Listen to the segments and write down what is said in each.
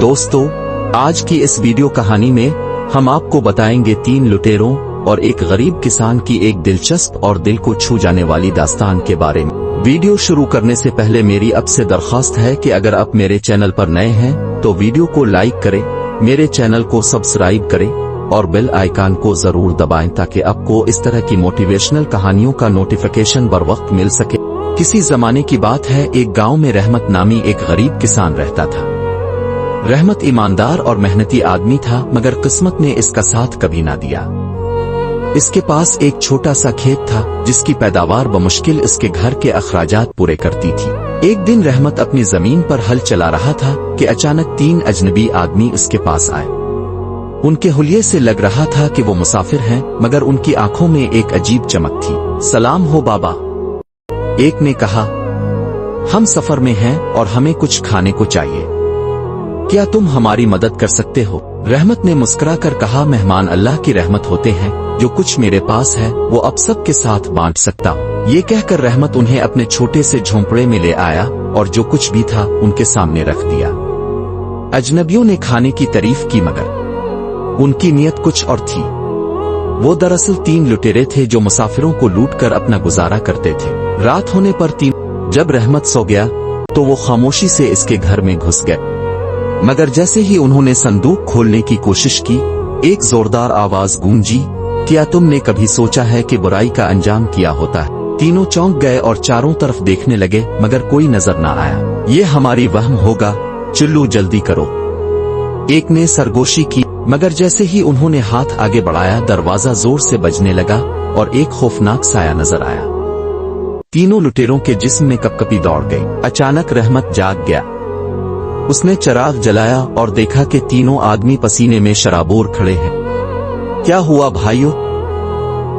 दोस्तों, आज की इस वीडियो कहानी में हम आपको बताएंगे 3 लुटेरों और एक गरीब किसान की एक दिलचस्प और दिल को छू जाने वाली दास्तान के बारे में। वीडियो शुरू करने से पहले मेरी आपसे दरख्वास्त है कि अगर आप मेरे चैनल पर नए हैं तो वीडियो को लाइक करें, मेरे चैनल को सब्सक्राइब करें और बेल आइकन को जरूर दबाएं ताकि आपको इस तरह की मोटिवेशनल कहानियों का नोटिफिकेशन बर वक्त मिल सके। किसी जमाने की बात है, एक गांव में रहमत नामी एक गरीब किसान रहता था। रहमत ईमानदार और मेहनती आदमी था, मगर किस्मत ने इसका साथ कभी ना दिया। इसके पास एक छोटा सा खेत था जिसकी पैदावार बमुश्किल इसके घर के अखराजात पूरे करती थी। एक दिन रहमत अपनी जमीन पर हल चला रहा था कि अचानक 3 अजनबी आदमी उसके पास आए। उनके हुलिये से लग रहा था कि वो मुसाफिर हैं, मगर उनकी आंखों में एक अजीब चमक थी। सलाम हो बाबा, एक ने कहा। हम सफर में हैं और हमें कुछ खाने को चाहिए, क्या तुम हमारी मदद कर सकते हो? रहमत ने मुस्कुराकर कहा, मेहमान अल्लाह की रहमत होते हैं, जो कुछ मेरे पास है वो अब सबके साथ बांट सकता हूँ। ये कहकर रहमत उन्हें अपने छोटे से झोंपड़े में ले आया और जो कुछ भी था उनके सामने रख दिया। अजनबियों ने खाने की तारीफ की, मगर उनकी नीयत कुछ और थी। वो दरअसल 3 लुटेरे थे जो मुसाफिरों को लूटकर अपना गुजारा करते थे। रात होने पर जब रहमत सो गया तो वो खामोशी से इसके घर में घुस गए, मगर जैसे ही उन्होंने संदूक खोलने की कोशिश की, एक जोरदार आवाज गूंजी, क्या तुमने कभी सोचा है कि बुराई का अंजाम क्या होता है? तीनों चौंक गए और चारों तरफ देखने लगे, मगर कोई नजर ना आया। ये हमारी वहम होगा, चिल्लू जल्दी करो, एक ने सरगोशी की। मगर जैसे ही उन्होंने हाथ आगे बढ़ाया, दरवाजा जोर से बजने लगा और एक खौफनाक साया नजर आया। तीनों लुटेरों के जिस्म में कपकपी दौड़ गई। अचानक रहमत जाग गया। उसने चिराग जलाया और देखा कि तीनों आदमी पसीने में शराबोर खड़े हैं। क्या हुआ भाइयों,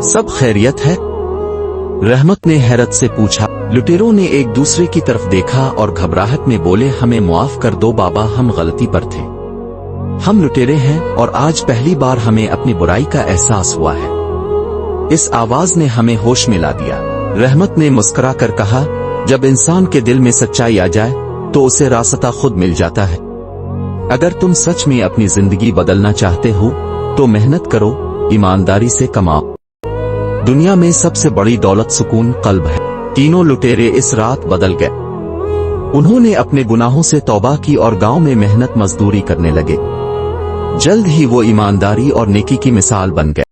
सब खैरियत है? रहमत ने हैरत से पूछा। लुटेरों ने एक दूसरे की तरफ देखा और घबराहट में बोले, हमें मुआफ कर दो बाबा, हम गलती पर थे। हम लुटेरे हैं और आज पहली बार हमें अपनी बुराई का एहसास हुआ है। इस आवाज ने हमें होश में ला दिया। रहमत ने मुस्कुराकर कहा, जब इंसान के दिल में सच्चाई आ जाए तो उसे रास्ता खुद मिल जाता है। अगर तुम सच में अपनी जिंदगी बदलना चाहते हो तो मेहनत करो, ईमानदारी से कमाओ। दुनिया में सबसे बड़ी दौलत सुकून कल्ब है। तीनों लुटेरे इस रात बदल गए। उन्होंने अपने गुनाहों से तौबा की और गांव में मेहनत मजदूरी करने लगे। जल्द ही वो ईमानदारी और नेकी की मिसाल बन गए।